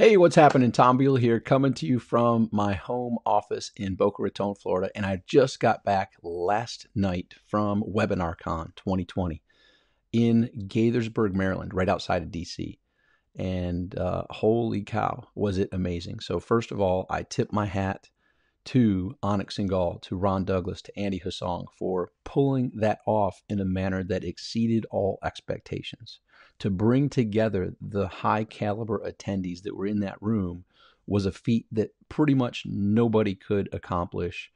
Hey, what's happening? Tom Beal here, coming to you from my home office in Boca Raton, Florida. And I just got back last night from WebinarCon 2020 in Gaithersburg, Maryland, right outside of DC. And holy cow, was it amazing. So first of all, I tip my hat to Anik, Singal, to Ron Douglas, to Andy Hussong for pulling that off in a manner that exceeded all expectations. To bring together the high caliber attendees that were in that room was a feat that pretty much nobody could accomplish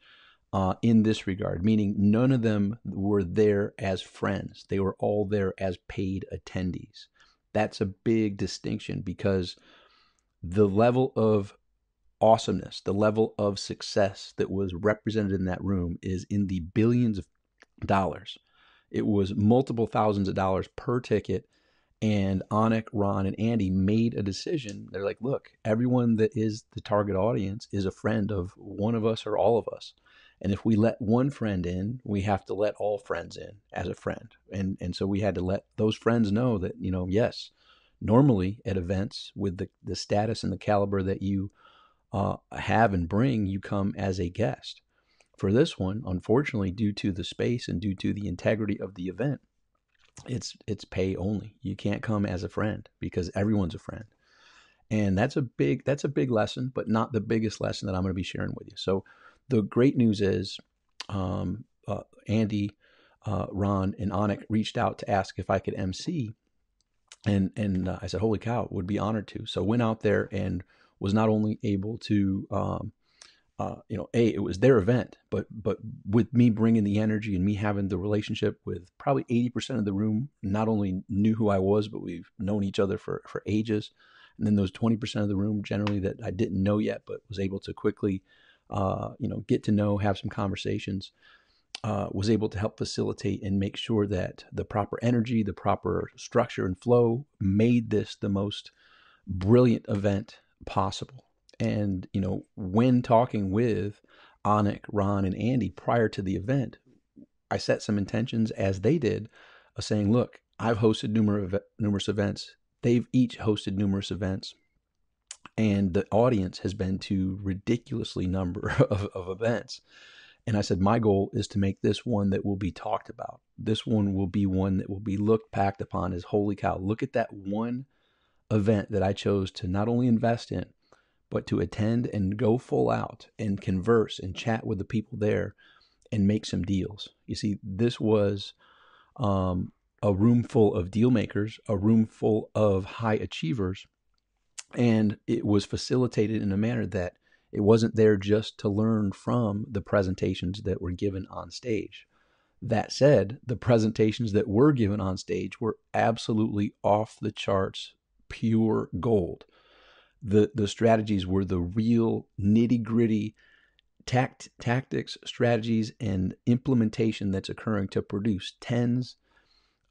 in this regard, meaning none of them were there as friends. They were all there as paid attendees. That's a big distinction because the level of awesomeness, the level of success that was represented in that room is in the billions of dollars. It was multiple thousands of dollars per ticket. And Anik, Ron, and Andy made a decision. They're like, look, everyone that is the target audience is a friend of one of us or all of us. And if we let one friend in, we have to let all friends in as a friend. And so we had to let those friends know that, yes, normally at events with the status and the caliber that you have and bring, you come as a guest. For this one, unfortunately, due to the space and due to the integrity of the event, it's pay only. You can't come as a friend because everyone's a friend. And that's a big lesson, but not the biggest lesson that I'm going to be sharing with you. So the great news is Andy, Ron, and Anik reached out to ask if I could MC. And I said, holy cow, would be honored to. So went out there and was not only able to, it was their event, but with me bringing the energy and me having the relationship with probably 80% of the room, not only knew who I was, but we've known each other for ages. And then those 20% of the room generally that I didn't know yet, but was able to quickly, get to know, have some conversations, was able to help facilitate and make sure that the proper energy, the proper structure and flow made this the most brilliant event possible. And, when talking with Anik, Ron, and Andy prior to the event, I set some intentions as they did of saying, look, I've hosted numerous events. They've each hosted numerous events. And the audience has been to ridiculously number of events. And I said, my goal is to make this one that will be talked about. This one will be one that will be looked back upon as, holy cow, look at that one event that I chose to not only invest in, but to attend and go full out and converse and chat with the people there and make some deals. You see, this was a room full of deal makers, a room full of high achievers, and it was facilitated in a manner that it wasn't there just to learn from the presentations that were given on stage. That said, the presentations that were given on stage were absolutely off the charts, pure gold. The strategies were the real nitty-gritty tactics, strategies, and implementation that's occurring to produce tens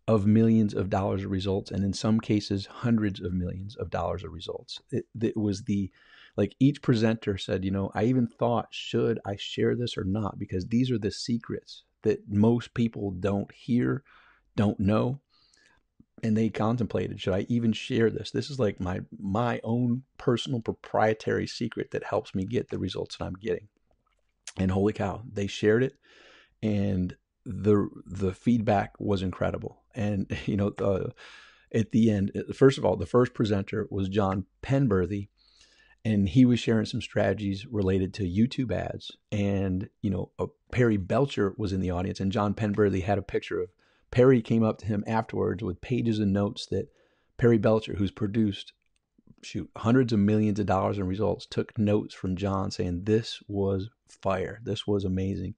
of millions of dollars of results, and in some cases, hundreds of millions of dollars of results. It was like each presenter said, I even thought, should I share this or not? Because these are the secrets that most people don't hear, don't know. And they contemplated, should I even share this? This is like my own personal proprietary secret that helps me get the results that I'm getting. And holy cow, they shared it, and the feedback was incredible. And at the end, first of all, the first presenter was John Penberthy, and he was sharing some strategies related to YouTube ads. And Perry Belcher was in the audience, and John Penberthy had a picture of Perry. Came up to him afterwards with pages of notes that Perry Belcher, who's produced hundreds of millions of dollars in results, took notes from John saying this was fire, this was amazing.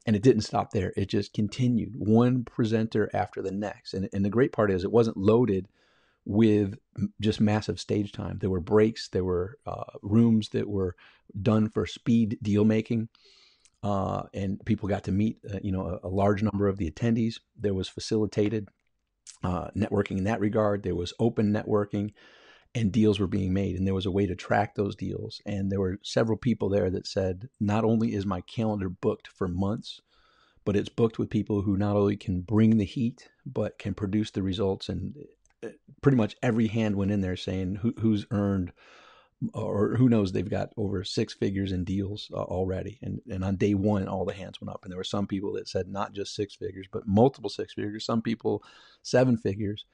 And it didn't stop there. It just continued, one presenter after the next. And the great part is it wasn't loaded with just massive stage time. There were breaks, there were rooms that were done for speed deal making. And people got to meet, a large number of the attendees. There was facilitated networking in that regard. There was open networking, and deals were being made. And there was a way to track those deals. And there were several people there that said, not only is my calendar booked for months, but it's booked with people who not only can bring the heat, but can produce the results. And pretty much every hand went in there saying who's earned or who knows, they've got over 6 figures in deals already. And on day one, all the hands went up. And there were some people that said not just 6 figures, but multiple 6 figures, some people 7 figures,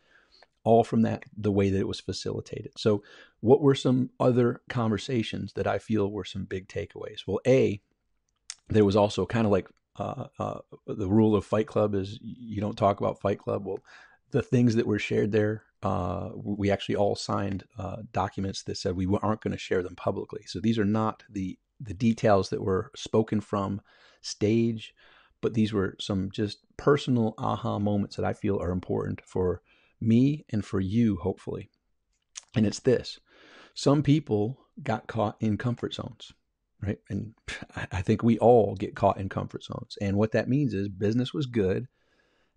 all from the way that it was facilitated. So what were some other conversations that I feel were some big takeaways? Well, there was also kind of like the rule of Fight Club is you don't talk about Fight Club. Well, the things that were shared there, we actually all signed documents that said we aren't going to share them publicly. So these are not the details that were spoken from stage, but these were some just personal aha moments that I feel are important for me and for you, hopefully. And it's this: some people got caught in comfort zones, right? And I think we all get caught in comfort zones. And what that means is business was good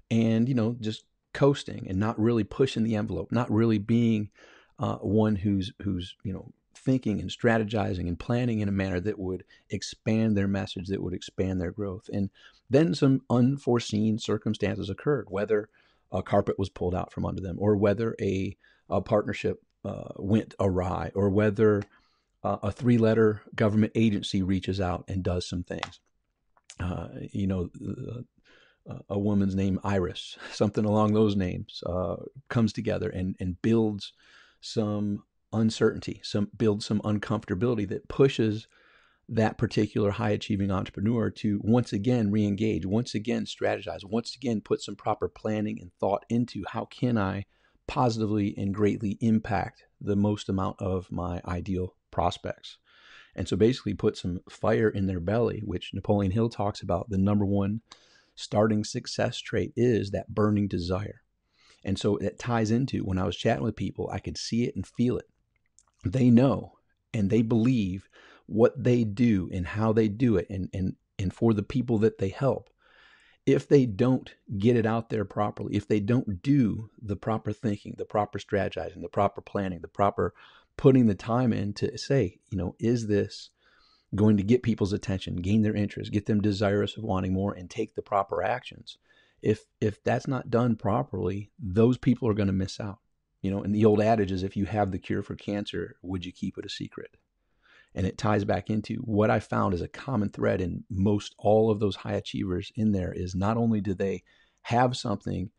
and, just coasting and not really pushing the envelope, not really being one who's thinking and strategizing and planning in a manner that would expand their message, that would expand their growth. And then some unforeseen circumstances occurred, whether a carpet was pulled out from under them, or whether a partnership went awry, or whether a 3-letter government agency reaches out and does some things. A woman's name, Iris, something along those names, comes together and builds some uncertainty, builds some uncomfortability that pushes that particular high-achieving entrepreneur to once again re-engage, once again strategize, once again put some proper planning and thought into how can I positively and greatly impact the most amount of my ideal prospects. And so basically put some fire in their belly, which Napoleon Hill talks about. The number one starting success trait is that burning desire. And so it ties into, when I was chatting with people, I could see it and feel it. They know and they believe what they do and how they do it, and for the people that they help. If they don't get it out there properly, if they don't do the proper thinking, the proper strategizing, the proper planning, the proper putting the time in to say, is this going to get people's attention, gain their interest, get them desirous of wanting more, and take the proper actions? If that's not done properly, those people are going to miss out. And the old adage is, if you have the cure for cancer, would you keep it a secret? And it ties back into what I found as a common thread in most all of those high achievers in there is not only do they have something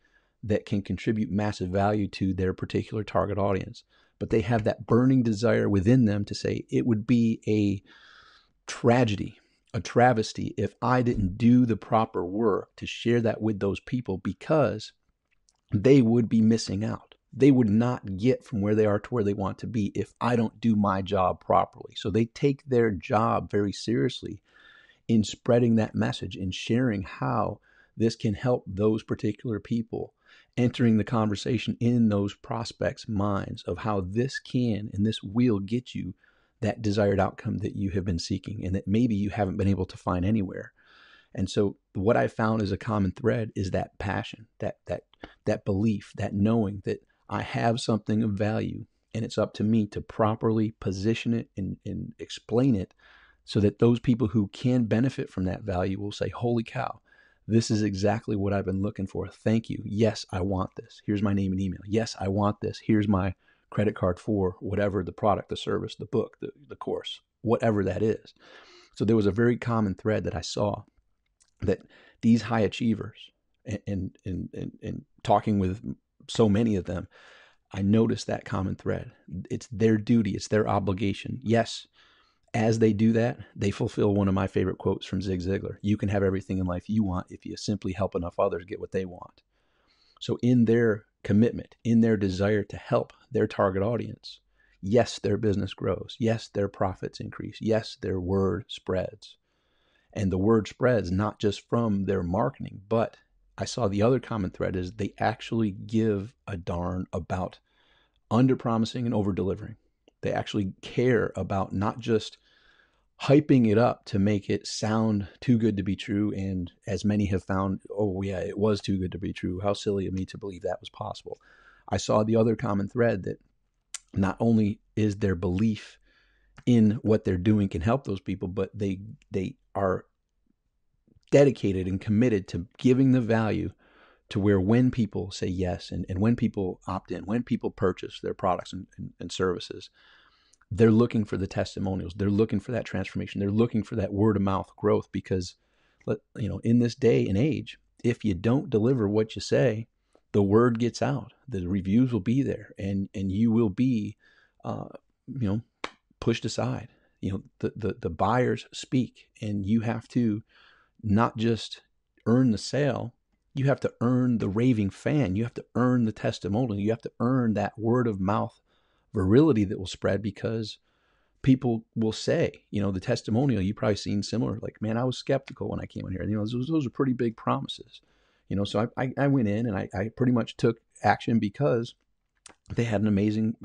that can contribute massive value to their particular target audience, but they have that burning desire within them to say, it would be a tragedy, a travesty, if I didn't do the proper work to share that with those people, because they would be missing out. They would not get from where they are to where they want to be if I don't do my job properly. So they take their job very seriously in spreading that message and sharing how this can help those particular people, entering the conversation in those prospects' minds of how this can and this will get you that desired outcome that you have been seeking and that maybe you haven't been able to find anywhere. And so what I found as a common thread is that passion, that belief, that knowing that I have something of value, and it's up to me to properly position it and explain it so that those people who can benefit from that value will say, holy cow, this is exactly what I've been looking for. Thank you. Yes, I want this. Here's my name and email. Yes, I want this. Here's my credit card for whatever the product, the service, the book, the course, whatever that is. So there was a very common thread that I saw, that these high achievers, and talking with so many of them, I noticed that common thread. It's their duty. It's their obligation. Yes, as they do that, they fulfill one of my favorite quotes from Zig Ziglar. You can have everything in life you want if you simply help enough others get what they want. So in their commitment, in their desire to help their target audience, yes, their business grows. Yes, their profits increase. Yes, their word spreads. And the word spreads not just from their marketing, but I saw the other common thread is they actually give a darn about under-promising and over-delivering. They actually care about not just hyping it up to make it sound too good to be true. And as many have found, oh yeah, it was too good to be true. How silly of me to believe that was possible. I saw the other common thread that not only is their belief in what they're doing can help those people, but they are dedicated and committed to giving the value to where when people say yes and when people opt in, when people purchase their products and services, they're looking for the testimonials. They're looking for that transformation. They're looking for that word of mouth growth, because, in this day and age, if you don't deliver what you say, the word gets out. The reviews will be there, and you will be, pushed aside. The buyers speak, and you have to not just earn the sale. You have to earn the raving fan. You have to earn the testimonial. You have to earn that word of mouth virility that will spread, because people will say, the testimonial, you've probably seen similar, like, man, I was skeptical when I came in here. Those are pretty big promises. So I went in and I pretty much took action, because they had an amazing,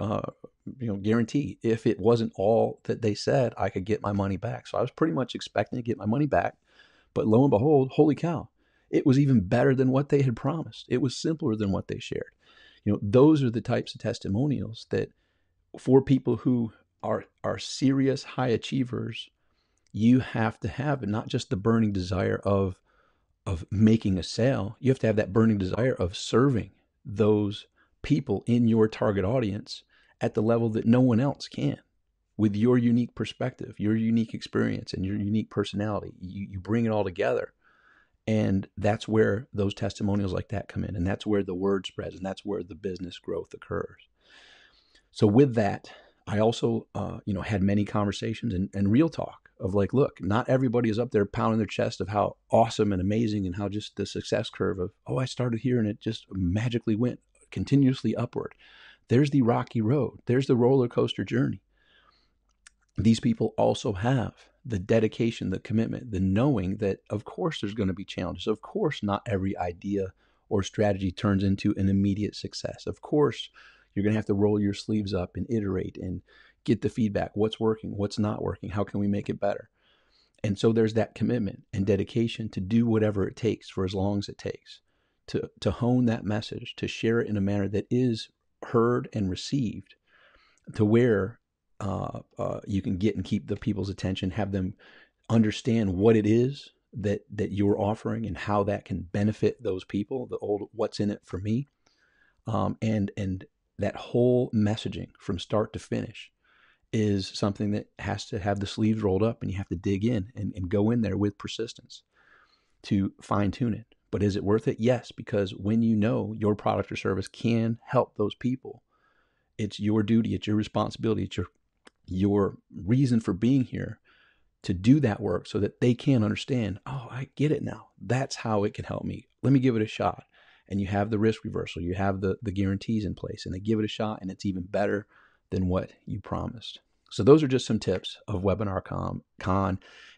guarantee. If it wasn't all that they said, I could get my money back. So I was pretty much expecting to get my money back. But lo and behold, holy cow, it was even better than what they had promised. It was simpler than what they shared. Those are the types of testimonials that, for people who are serious high achievers, you have to have, and not just the burning desire of making a sale. You have to have that burning desire of serving those people in your target audience at the level that no one else can, with your unique perspective, your unique experience, and your unique personality. You bring it all together. And that's where those testimonials like that come in. And that's where the word spreads. And that's where the business growth occurs. So with that, I also, had many conversations and real talk of like, look, not everybody is up there pounding their chest of how awesome and amazing, and how just the success curve of, I started here and it just magically went continuously upward. There's the rocky road. There's the roller coaster journey. These people also have the dedication, the commitment, the knowing that, of course, there's going to be challenges. Of course, not every idea or strategy turns into an immediate success. Of course, you're going to have to roll your sleeves up and iterate and get the feedback. What's working? What's not working? How can we make it better? And so there's that commitment and dedication to do whatever it takes for as long as it takes to hone that message, to share it in a manner that is heard and received, to where you can get and keep the people's attention, have them understand what it is that you're offering and how that can benefit those people, the old what's in it for me. And that whole messaging from start to finish is something that has to have the sleeves rolled up, and you have to dig in and go in there with persistence to fine tune it. But is it worth it? Yes, because when you know your product or service can help those people, it's your duty, it's your responsibility, it's your reason for being here to do that work, so that they can understand, I get it now. That's how it can help me. Let me give it a shot. And you have the risk reversal, you have the guarantees in place, and they give it a shot, and it's even better than what you promised. So those are just some tips of WebinarCon.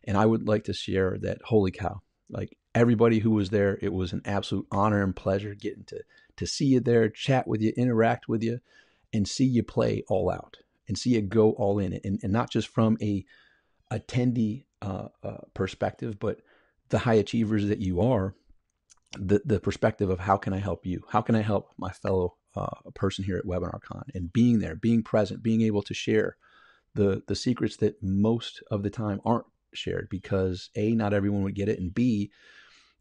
And I would like to share that, holy cow, like everybody who was there, it was an absolute honor and pleasure getting to see you there, chat with you, interact with you, and see you play all out, and see you go all in. And not just from a attendee perspective, but the high achievers that you are, the perspective of how can I help you? How can I help my fellow person here at WebinarCon? And being there, being present, being able to share the secrets that most of the time aren't shared, because A, not everyone would get it, and B,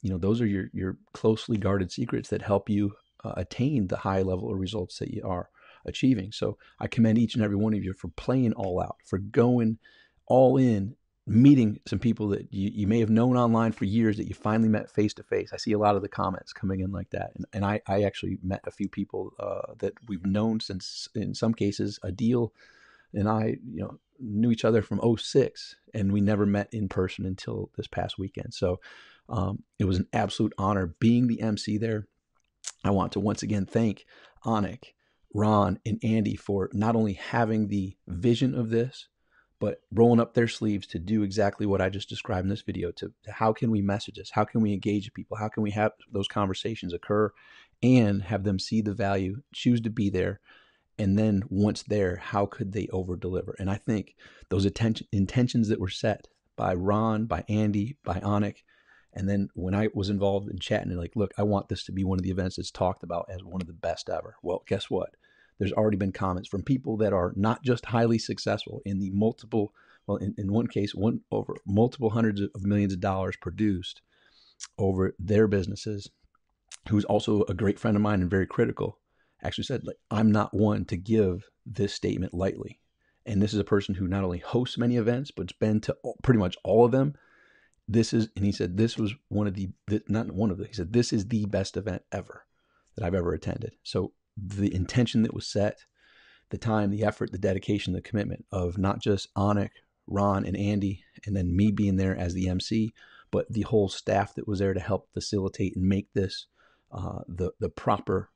those are your closely guarded secrets that help you attain the high level of results that you are achieving. So I commend each and every one of you for playing all out, for going all in, meeting some people that you may have known online for years that you finally met face to face. I see a lot of the comments coming in like that. And I actually met a few people that we've known since, in some cases, Adil and I, knew each other from 2006, and we never met in person until this past weekend. So it was an absolute honor being the MC there. I want to once again thank Anik, Ron, and Andy for not only having the vision of this, but rolling up their sleeves to do exactly what I just described in this video. To how can we message this? How can we engage people? How can we have those conversations occur and have them see the value, choose to be there, and then once there, how could they over deliver? And I think those intentions that were set by Ron, by Andy, by Anik, and then when I was involved in chatting, like, look, I want this to be one of the events that's talked about as one of the best ever. Well, guess what? There's already been comments from people that are not just highly successful in the multiple, well, in one case, over multiple hundreds of millions of dollars produced over their businesses, who's also a great friend of mine and very critical, actually said, like, I'm not one to give this statement lightly. and this is a person who not only hosts many events, but's been to pretty much all of them. And he said, this was he said, this is the best event ever that I've ever attended. So the intention that was set, the time, the effort, the dedication, the commitment of not just Anik, Ron, and Andy, and then me being there as the MC, but the whole staff that was there to help facilitate and make this the proper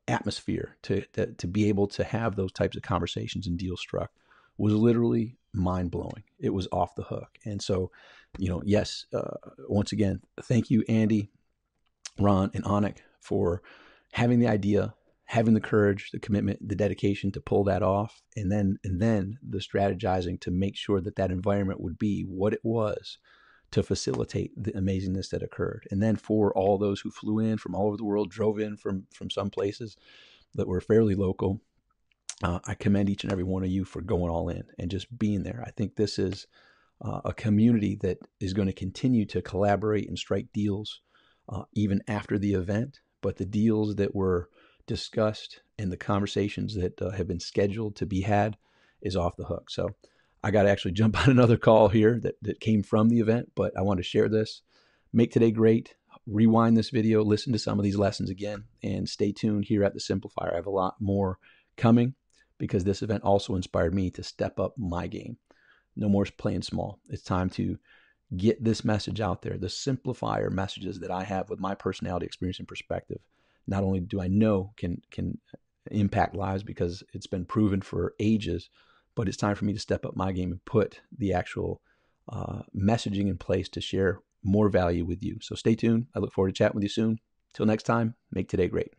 atmosphere to be able to have those types of conversations and deals struck was literally mind-blowing. It was off the hook. And so, yes, once again, thank you, Andy, Ron, and Anik, for having the idea, having the courage, the commitment, the dedication to pull that off, and then the strategizing to make sure that environment would be what it was to facilitate the amazingness that occurred. And then for all those who flew in from all over the world, drove in from some places that were fairly local, I commend each and every one of you for going all in and just being there. I think this is a community that is going to continue to collaborate and strike deals even after the event. But the deals that were discussed and the conversations that have been scheduled to be had is off the hook. So I got to actually jump on another call here that came from the event, but I want to share this. Make today great. Rewind this video, listen to some of these lessons again, and stay tuned here at The Simplifier. I have a lot more coming because this event also inspired me to step up my game. No more playing small. It's time to get this message out there, the simplifier messages that I have with my personality, experience, and perspective. Not only do I know can impact lives because it's been proven for ages, but it's time for me to step up my game and put the actual messaging in place to share more value with you. So stay tuned. I look forward to chatting with you soon. Till next time, make today great.